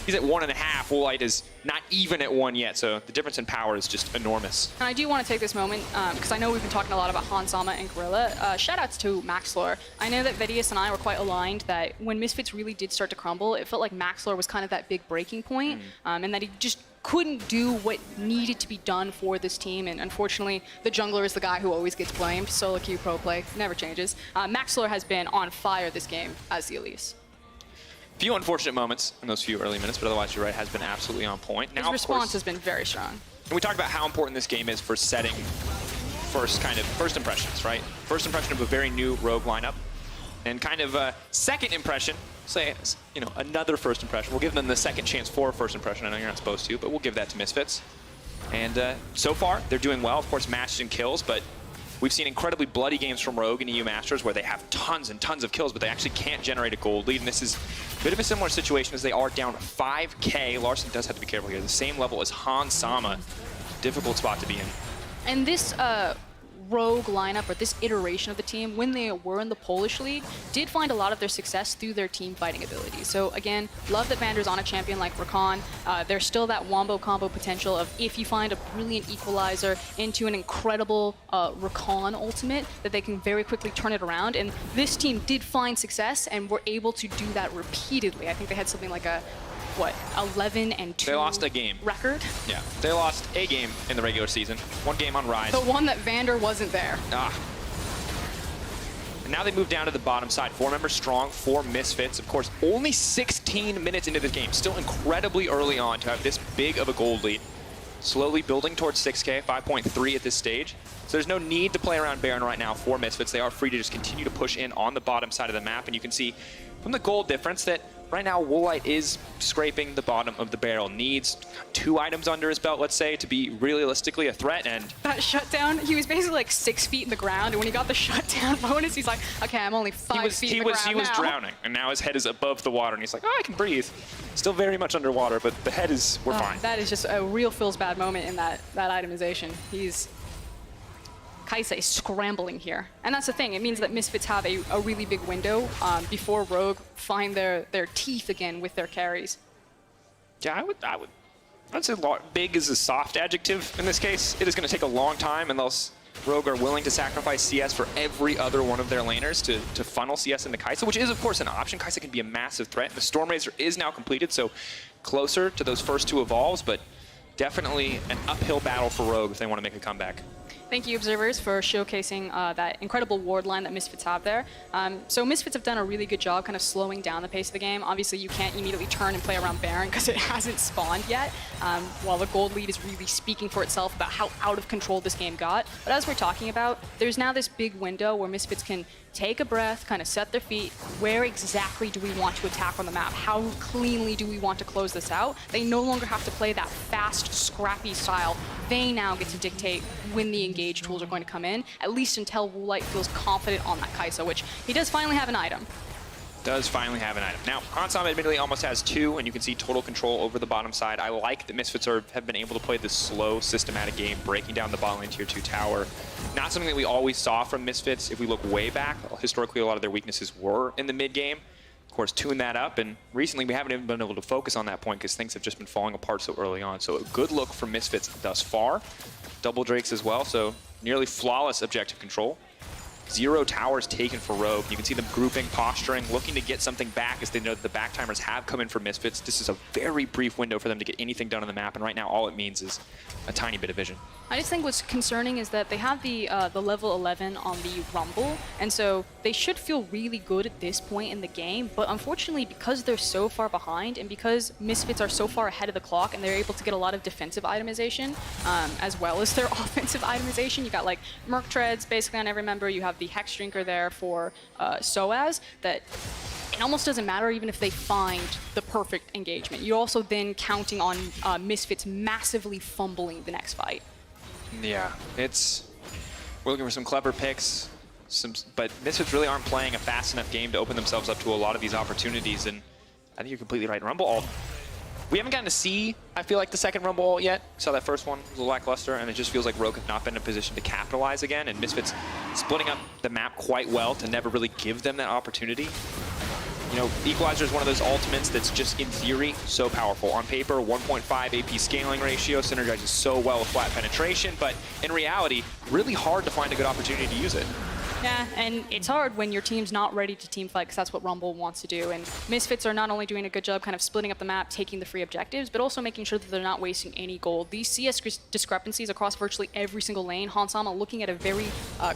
he's at 1.5. Woolite is not even at 1 yet, so the difference in power is just enormous. And I do want to take this moment, because I know we've been talking a lot about Hansama and Gorilla. Shoutouts to Maxlor. I know that Vedius and I were quite aligned that when Misfits really did start to crumble, it felt like Maxlor was kind of that big breaking point, and that he just couldn't do what needed to be done for this team, and unfortunately, the jungler is the guy who always gets blamed. Solo queue pro play, never changes. Maxlor has been on fire this game as the Elise. Few unfortunate moments in those few early minutes, but otherwise, you're right, has been absolutely on point. His response has been very strong. And we talked about how important this game is for setting first impressions, right? First impression of a very new Rogue lineup, and kind of a second impression, say, you know, another first impression. We'll give them the second chance for a first impression. I know you're not supposed to, but we'll give that to Misfits. And so far, they're doing well. Of course, matched in kills, but we've seen incredibly bloody games from Rogue and EU Masters where they have tons and tons of kills, but they actually can't generate a gold lead. And this is a bit of a similar situation as they are down 5K. Larson does have to be careful here. The same level as Hansama. Difficult spot to be in. And this Rogue lineup, or this iteration of the team, when they were in the Polish League, did find a lot of their success through their team fighting abilities. So again, love that Vander's on a champion like Rakan. There's still that wombo combo potential of if you find a brilliant equalizer into an incredible Rakan ultimate, that they can very quickly turn it around. And this team did find success and were able to do that repeatedly. I think they had something like a 11-2 They lost a game. record. Yeah, they lost a game in the regular season. 1 game on Rise. The one that Vander wasn't there. And now they move down to the bottom side. 4 members strong, 4 Misfits. Of course, only 16 minutes into this game. Still incredibly early on to have this big of a gold lead. Slowly building towards 6K, 5.3 at this stage. So there's no need to play around Baron right now for Misfits. They are free to just continue to push in on the bottom side of the map. And you can see from the gold difference that right now, Woolite is scraping the bottom of the barrel. Needs 2 items under his belt, let's say, to be realistically a threat. And that shutdown, he was basically like 6 feet in the ground, and when he got the shutdown bonus, he's like, okay, I'm only 5 feet in the ground He was drowning, and now his head is above the water, and he's like, oh, I can breathe. Still very much underwater, but the head is, we're fine. That is just a real feels bad moment in that itemization. Kaisa is scrambling here. And that's the thing, it means that Misfits have a really big window before Rogue find their teeth again with their carries. Yeah, I'd say big is a soft adjective in this case. It is going to take a long time unless Rogue are willing to sacrifice CS for every other one of their laners to funnel CS into Kaisa, which is, of course, an option. Kaisa can be a massive threat. The Stormrazor is now completed, so closer to those first 2 evolves, but definitely an uphill battle for Rogue if they want to make a comeback. Thank you, observers, for showcasing that incredible ward line that Misfits have there. So Misfits have done a really good job kind of slowing down the pace of the game. Obviously, you can't immediately turn and play around Baron because it hasn't spawned yet, while the gold lead is really speaking for itself about how out of control this game got. But as we're talking about, there's now this big window where Misfits can take a breath, kind of set their feet. Where exactly do we want to attack on the map? How cleanly do we want to close this out? They no longer have to play that fast, scrappy style. They now get to dictate when the engagement engage tools are going to come in, at least until Woolite feels confident on that Kai'Sa, which he does finally have an item. Does finally have an item. Now, Hansam admittedly almost has 2, and you can see total control over the bottom side. I like that Misfits have been able to play this slow, systematic game, breaking down the bottom lane tier 2 tower. Not something that we always saw from Misfits. If we look way back, historically a lot of their weaknesses were in the mid game. Of course, tune that up, and recently we haven't even been able to focus on that point because things have just been falling apart so early on. So a good look from Misfits thus far. Double Drakes as well, so nearly flawless objective control. 0 towers taken for Rogue. You can see them grouping, posturing, looking to get something back as they know that the back timers have come in for Misfits. This is a very brief window for them to get anything done on the map, and right now all it means is a tiny bit of vision. I just think what's concerning is that they have the level 11 on the Rumble, and so they should feel really good at this point in the game, but unfortunately because they're so far behind and because Misfits are so far ahead of the clock and they're able to get a lot of defensive itemization as well as their offensive itemization, you got like Merc Treads basically on every member, you have the Hex Drinker there for SOAS, that it almost doesn't matter even if they find the perfect engagement. You're also then counting on Misfits massively fumbling the next fight. Yeah, we're looking for some clever picks, but Misfits really aren't playing a fast enough game to open themselves up to a lot of these opportunities, and I think you're completely right. Rumble ult, we haven't gotten to see, I feel like, the second Rumble ult yet. Saw that first one, was a lackluster, and it just feels like Rogue has not been in a position to capitalize again, and Misfits splitting up the map quite well to never really give them that opportunity. You know, Equalizer is one of those ultimates that's just, in theory, so powerful. On paper, 1.5 AP scaling ratio, synergizes so well with flat penetration, but in reality, really hard to find a good opportunity to use it. Yeah, and it's hard when your team's not ready to team fight, because that's what Rumble wants to do. And Misfits are not only doing a good job kind of splitting up the map, taking the free objectives, but also making sure that they're not wasting any gold. These CS discrepancies across virtually every single lane, Hansama looking at a very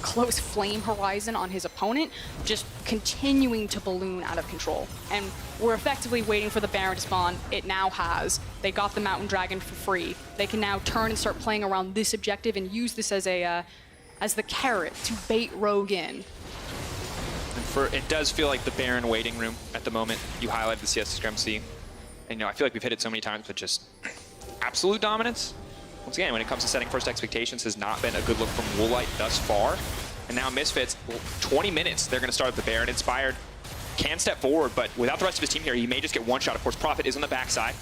close flame horizon on his opponent, just continuing to balloon out of control. And we're effectively waiting for the Baron to spawn. It now has. They got the Mountain Dragon for free. They can now turn and start playing around this objective and use this as the carrot to bait Rogue in. And it does feel like the Baron waiting room at the moment. You highlighted the CS discrepancy. And, you know, I feel like we've hit it so many times, but just absolute dominance. Once again, when it comes to setting first expectations, has not been a good look from Woolite thus far. And now Misfits, 20 minutes, they're going to start with the Baron inspired. Can step forward, but without the rest of his team here, he may just get one shot. Of course, Prophet is on the backside.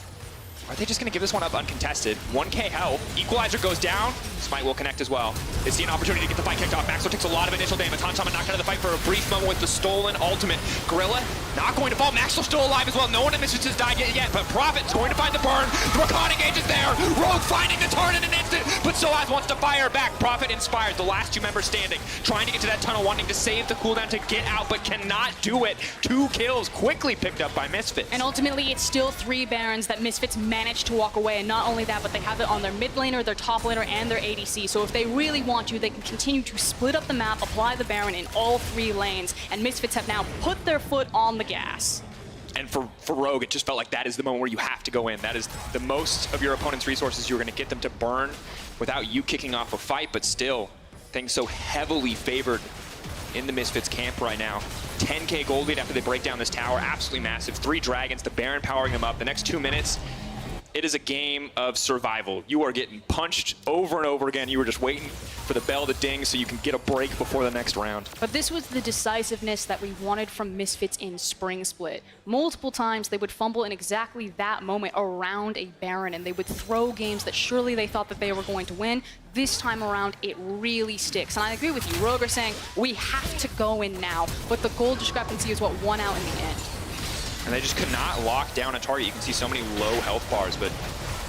Are they just going to give this one up uncontested? 1k health. Equalizer goes down. Smite will connect as well. They see an opportunity to get the fight kicked off. Maxwell takes a lot of initial damage. Hansama knocked out of the fight for a brief moment with the stolen ultimate. Gorilla not going to fall. Maxwell's still alive as well. No one in Misfits has died yet, but Prophet's going to find the burn. The Rakan engage is there. Rogue finding the turn in an instant, but Soaz wants to fire back. Prophet inspired, the last 2 members standing, trying to get to that tunnel, wanting to save the cooldown to get out, but cannot do it. 2 kills quickly picked up by Misfits. And ultimately, it's still 3 Barons that Misfits managed to walk away. And not only that, but they have it on their mid laner, their top laner, and their ADC. So if they really want to, they can continue to split up the map, apply the Baron in all 3 lanes, and Misfits have now put their foot on the gas. And for Rogue, it just felt like that is the moment where you have to go in. That is the most of your opponent's resources you're going to get them to burn without you kicking off a fight, but still, things so heavily favored in the Misfits camp right now. 10k gold lead after they break down this tower, absolutely massive. 3 dragons, the Baron powering them up. The next 2 minutes, it is a game of survival. You are getting punched over and over again. You were just waiting for the bell to ding so you can get a break before the next round. But this was the decisiveness that we wanted from Misfits in Spring Split. Multiple times they would fumble in exactly that moment around a Baron, and they would throw games that surely they thought that they were going to win. This time around, it really sticks. And I agree with you. Rogue are saying, we have to go in now. But the gold discrepancy is what won out in the end. And they just could not lock down a target. You can see so many low health bars, but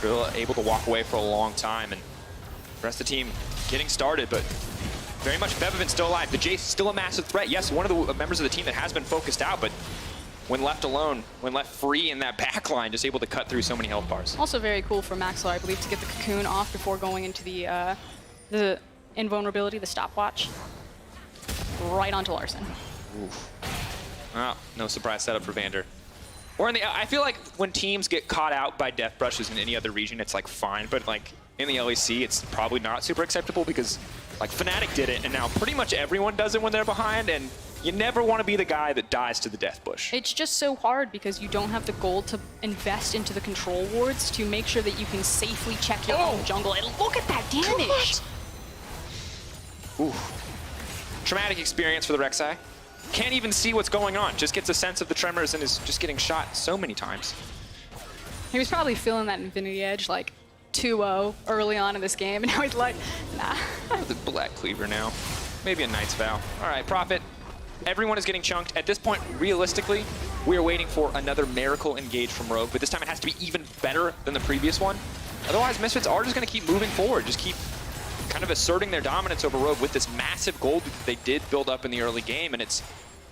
they're able to walk away for a long time. And the rest of the team getting started, but very much Bevavin still alive. The Jace still a massive threat. Yes, one of the members of the team that has been focused out, but when left alone, when left free in that back line, just able to cut through so many health bars. Also very cool for Maxwell, I believe, to get the cocoon off before going into the invulnerability, the stopwatch, right onto Larson. Oof. Oh, no surprise setup for Vander. Or I feel like when teams get caught out by death brushes in any other region, it's like fine, but like in the LEC, it's probably not super acceptable because like Fnatic did it, and now pretty much everyone does it when they're behind, and you never want to be the guy that dies to the death bush. It's just so hard because you don't have the gold to invest into the control wards to make sure that you can safely check your own jungle. And look at that damage! Ooh. Traumatic experience for the Rek'Sai. Can't even see what's going on. Just gets a sense of the tremors and is just getting shot so many times. He was probably feeling that Infinity Edge like 2-0 early on in this game, and now he's like, nah. The Black Cleaver now. Maybe a Knight's Vow. All right, Prophet. Everyone is getting chunked. At this point, realistically, we are waiting for another Miracle engage from Rogue, but this time it has to be even better than the previous one. Otherwise, Misfits are just going to keep moving forward, just keep kind of asserting their dominance over Rogue with this massive gold that they did build up in the early game, and it's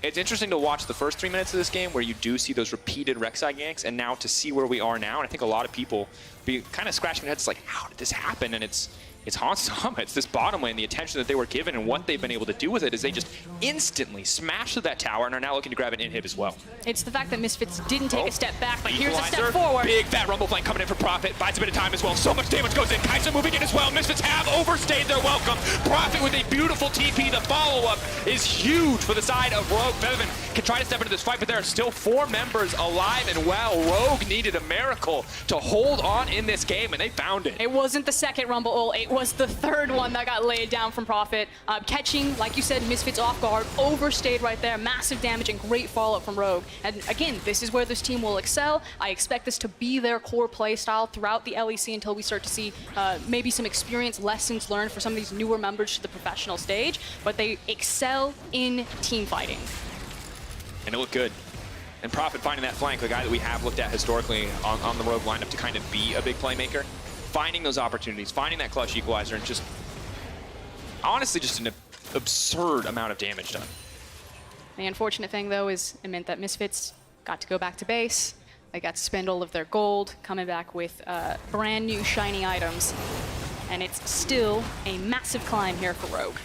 interesting to watch the first 3 minutes of this game where you do see those repeated Rek'Sai ganks, and now to see where we are now, and I think a lot of people be kind of scratching their heads like, how did this happen? And it's Hans Sama, it's this bottom lane, the attention that they were given and what they've been able to do with it is they just instantly smashed through that tower and are now looking to grab an inhib as well. It's the fact that Misfits didn't take a step back, but here's a Equalizer, step forward. Big fat rumble flank coming in for Prophet, buys a bit of time as well. So much damage goes in, Kai'Sa moving in as well. Misfits have overstayed their welcome. Prophet with a beautiful TP, the follow-up is huge for the side of Rogue. Featherman can try to step into this fight, but there are still 4 members alive and well. Rogue needed a miracle to hold on in this game, and they found it. It wasn't the second Rumble ult, it was the third one that got laid down from Prophet. Catching, like you said, Misfits off guard, overstayed right there, massive damage and great follow-up from Rogue. And again, this is where this team will excel. I expect this to be their core play style throughout the LEC until we start to see maybe some experience lessons learned for some of these newer members to the professional stage, but they excel in team fighting. And it looked good. And Prophet finding that flank, the guy that we have looked at historically on the Rogue lineup to kind of be a big playmaker, finding those opportunities, finding that clutch equalizer, and just honestly just an absurd amount of damage done. The unfortunate thing, though, is it meant that Misfits got to go back to base. They got to spend all of their gold, coming back with brand new shiny items. And it's still a massive climb here for Rogue.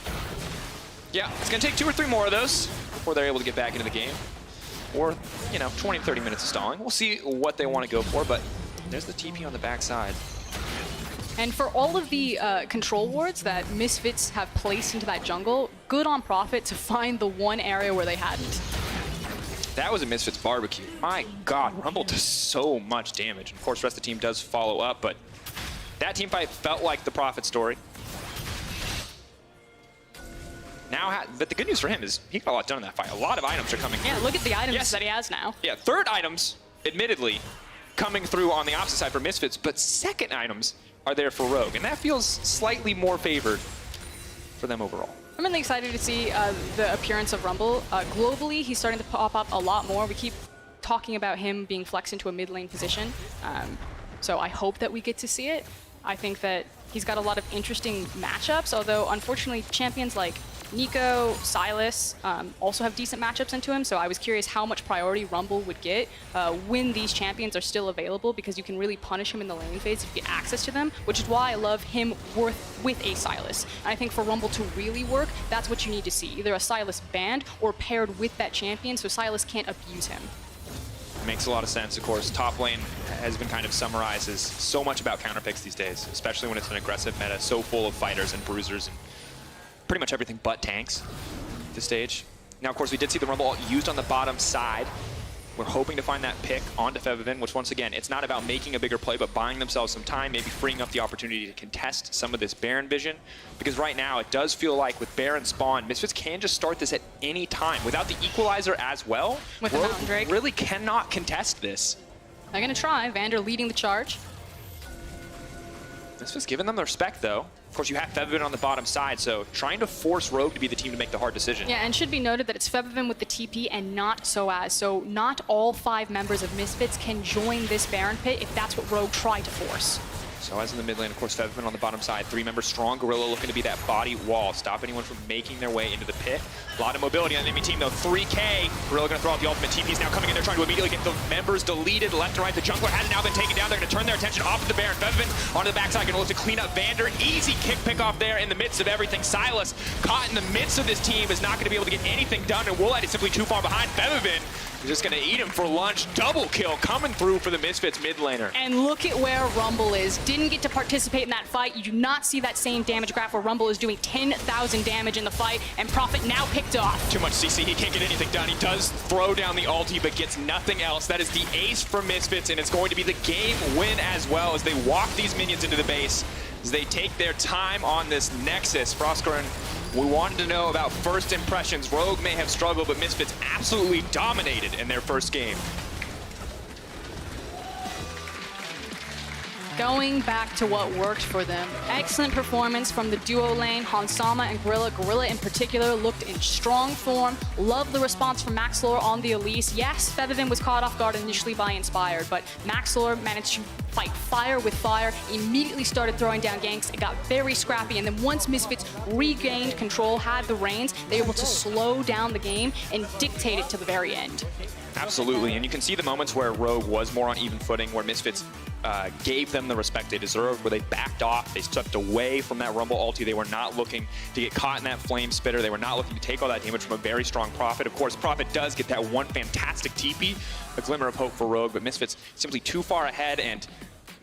Yeah, it's going to take 2 or 3 more of those before they're able to get back into the game. Or, you know, 20 to 30 minutes of stalling. We'll see what they want to go for, but there's the TP on the backside. And for all of the control wards that Misfits have placed into that jungle, good on Prophet to find the one area where they hadn't. That was a Misfits barbecue. My God, Rumble does so much damage. Of course, the rest of the team does follow up, but that team fight felt like the Prophet story. Now, but the good news for him is he got a lot done in that fight. A lot of items are coming through. Yeah, look at the items that he has now. Yeah, third items, admittedly, coming through on the opposite side for Misfits, but second items are there for Rogue, and that feels slightly more favored for them overall. I'm really excited to see the appearance of Rumble. Globally, he's starting to pop up a lot more. We keep talking about him being flexed into a mid lane position, so I hope that we get to see it. I think that he's got a lot of interesting matchups, although unfortunately champions like Nico, Silas also have decent matchups into him, so I was curious how much priority Rumble would get when these champions are still available, because you can really punish him in the lane phase if you get access to them, which is why I love him with a Silas. And I think for Rumble to really work, that's what you need to see, either a Silas banned or paired with that champion so Silas can't abuse him. Makes a lot of sense, of course. Top lane has been kind of summarized as so much about counter picks these days, especially when it's an aggressive meta so full of fighters and bruisers and pretty much everything but tanks at this stage. Now, of course, we did see the Rumble ult used on the bottom side. We're hoping to find that pick onto Featherman, which once again, it's not about making a bigger play, but buying themselves some time, maybe freeing up the opportunity to contest some of this Baron vision. Because right now, it does feel like with Baron spawn, Misfits can just start this at any time. Without the equalizer as well, with the Mountain Drake, really cannot contest this. They're gonna try. Vander leading the charge. Misfits giving them the respect, though. Of course, you have Featherman on the bottom side, so trying to force Rogue to be the team to make the hard decision. Yeah, and should be noted that it's Featherman with the TP and not Soaz, so not all 5 members of Misfits can join this Baron pit if that's what Rogue tried to force. Soaz in the mid lane, of course, Featherman on the bottom side. 3-member strong Gorilla looking to be that body wall, stop anyone from making their way into the pit. A lot of mobility on the enemy team, though. 3K. Gorilla going to throw out the ultimate. TP's now coming in there, trying to immediately get the members deleted left and right. The jungler has now been taken down. They're going to turn their attention off of the Baron. Featherman onto the backside, going to look to clean up Vander. Easy kick pick off there in the midst of everything. Silas, caught in the midst of this team, is not going to be able to get anything done, and Woolite is simply too far behind. Featherman is just going to eat him for lunch. Double kill coming through for the Misfits mid laner. And look at where Rumble is. Didn't get to participate in that fight. You do not see that same damage graph where Rumble is doing 10,000 damage in the fight, and Prophet now picked off. Too much CC, he can't get anything done. He does throw down the ulti, but gets nothing else. That is the ace for Misfits, and it's going to be the game win as well as they walk these minions into the base, as they take their time on this Nexus. Frostgren We wanted to know about first impressions. Rogue may have struggled, but Misfits absolutely dominated in their first game. Going back to what worked for them. Excellent performance from the duo lane, Hansama and Gorilla. Gorilla in particular looked in strong form. Loved the response from Maxlor on the Elise. Yes, Feathervin was caught off guard initially by Inspired, but Maxlor managed to fight fire with fire, immediately started throwing down ganks. It got very scrappy, and then once Misfits regained control, had the reins, they were able to slow down the game and dictate it to the very end. Absolutely, and you can see the moments where Rogue was more on even footing, where Misfits gave them the respect they deserved, where they backed off, they stepped away from that Rumble ulti. They were not looking to get caught in that flame spitter. They were not looking to take all that damage from a very strong Prophet. Of course, Prophet does get that one fantastic TP, a glimmer of hope for Rogue, but Misfits simply too far ahead, and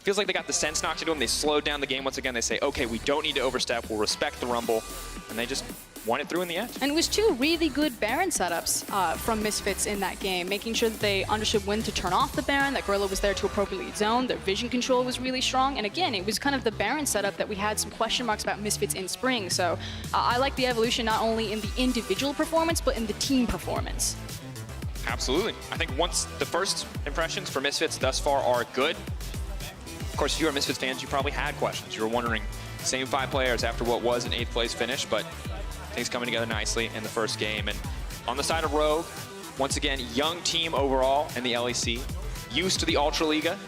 feels like they got the sense knocked into them. They slowed down the game once again. They say, okay, we don't need to overstep. We'll respect the Rumble, and they just won it through in the end. And it was two really good Baron setups from Misfits in that game, making sure that they understood when to turn off the Baron, that Gorilla was there to appropriately zone, their vision control was really strong, and again, it was kind of the Baron setup that we had some question marks about Misfits in spring, so I like the evolution not only in the individual performance, but in the team performance. Absolutely. I think once the first impressions for Misfits thus far are good, of course, if you are Misfits fans, you probably had questions. You were wondering, same 5 players after what was an 8th place finish, but things coming together nicely in the first game. And on the side of Rogue, once again, young team overall in the LEC, used to the Ultra Liga.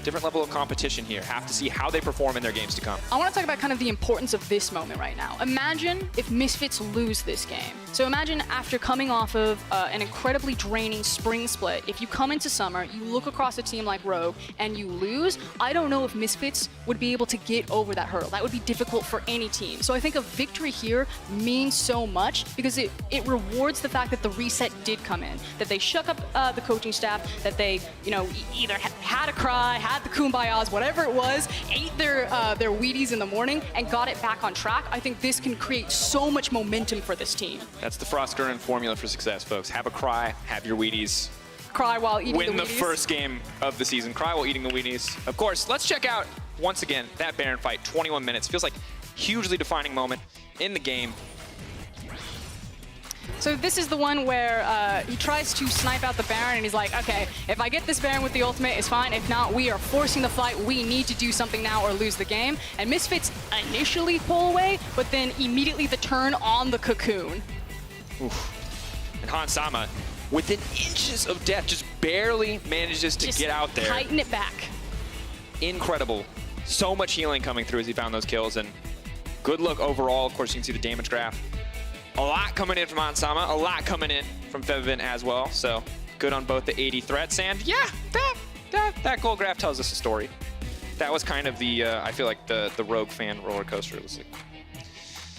Different level of competition here. Have to see how they perform in their games to come. I want to talk about kind of the importance of this moment right now. Imagine if Misfits lose this game. So imagine after coming off of an incredibly draining spring split, if you come into summer, you look across a team like Rogue, and you lose, I don't know if Misfits would be able to get over that hurdle. That would be difficult for any team. So I think a victory here means so much because it rewards the fact that the reset did come in, that they shook up the coaching staff, that they, you know, either had a cry, had the kumbayas, whatever it was, ate their Wheaties in the morning and got it back on track. I think this can create so much momentum for this team. That's the Frostgurn formula for success, folks. Have a cry, have your Wheaties. Cry while eating the Wheaties. Win the first game of the season. Cry while eating the Wheaties. Of course, let's check out, once again, that Baron fight. 21 minutes. Feels like hugely defining moment in the game. So this is the one where he tries to snipe out the Baron, and he's like, okay, if I get this Baron with the ultimate, it's fine. If not, we are forcing the fight. We need to do something now or lose the game. And Misfits initially pull away, but then immediately the turn on the Cocoon. Oof. And Hansama, within inches of death, just barely manages to get out there. Tighten it back. Incredible. So much healing coming through as he found those kills, and good look overall. Of course, you can see the damage graph. A lot coming in from Hansama, a lot coming in from Feathervin as well. So good on both the 80 threats, and yeah, that gold graph tells us a story. That was kind of the, I feel like the Rogue fan roller coaster. It was like,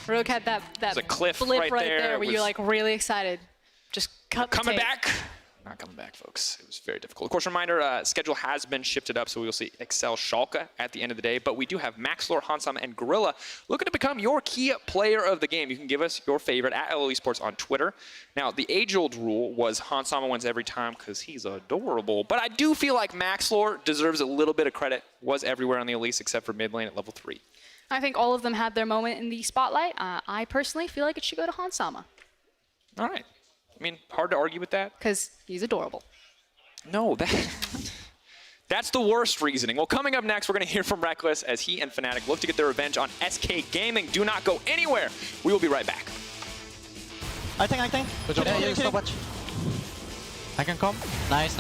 Rogue had that a cliff flip right there where you're like really excited. Just cut the coming tape. back. Not coming back, folks. It was very difficult. Of course, reminder, schedule has been shifted up, so we will see Excel Schalke at the end of the day. But we do have Maxlor, Hansama, and Gorilla looking to become your key player of the game. You can give us your favorite at LLE Sports on Twitter. Now, the age-old rule was Hansama wins every time because he's adorable. But I do feel like Maxlor deserves a little bit of credit. Was everywhere on the Elise except for mid lane at level 3. I think all of them had their moment in the spotlight. I personally feel like it should go to Hansama. All right. I mean, hard to argue with that. Because he's adorable. No, that's the worst reasoning. Well, coming up next, we're going to hear from Reckless as he and Fnatic look to get their revenge on SK Gaming. Do not go anywhere. We will be right back. I think. Good job. Yeah, you stop watch. I can come. Nice.